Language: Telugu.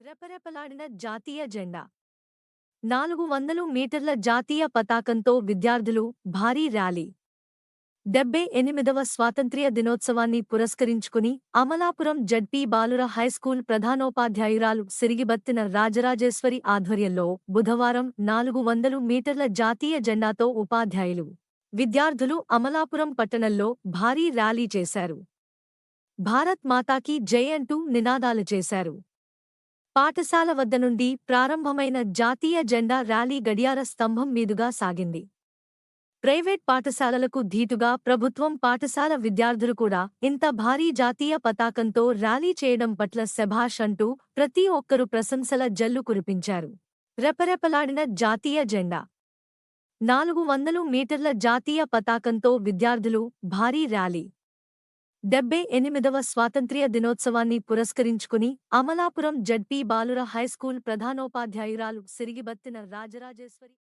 రెపరెపలాడిన జాతీయ జెండా 400 మీటర్ల జాతీయ పతాకంతో విద్యార్థులు భారీ ర్యాలీ 78వ స్వాతంత్ర్య దినోత్సవాన్ని పురస్కరించుకుని అమలాపురం జడ్పీ బాలుర హైస్కూల్ ప్రధానోపాధ్యాయురాలు సిరిగిబత్తిన రాజరాజేశ్వరి ఆధ్వర్యంలో బుధవారం 400 మీటర్ల జాతీయ జెండాతో ఉపాధ్యాయులు విద్యార్థులు అమలాపురం పట్టణంలో భారీ ర్యాలీ చేశారు. భారత్ మాతాకీ జై అంటూ నినాదాలు చేశారు. పాఠశాల వద్ద నుండి ప్రారంభమైన జాతీయ జెండా ర్యాలీ గడియార స్తంభం మీదుగా సాగింది. ప్రైవేట్ పాఠశాలలకు ధీటుగా ప్రభుత్వం పాఠశాల విద్యార్థులు కూడా ఇంత భారీ జాతీయ పతాకంతో ర్యాలీ చేయడం పట్ల శభాష్ అంటూ ప్రతి ఒక్కరూ ప్రశంసల జల్లు కురిపించారు. రెపరెపలాడిన జాతీయ జెండా 400 మీటర్ల జాతీయ పతాకంతో విద్యార్థులు భారీ ర్యాలీ 78వ స్వాతంత్ర్య దినోత్సవాన్ని పురస్కరించుకుని అమలాపురం జడ్పీ బాలుర హైస్కూల్ ప్రధానోపాధ్యాయురాలు సిరిగిబత్తిన రాజరాజేశ్వరి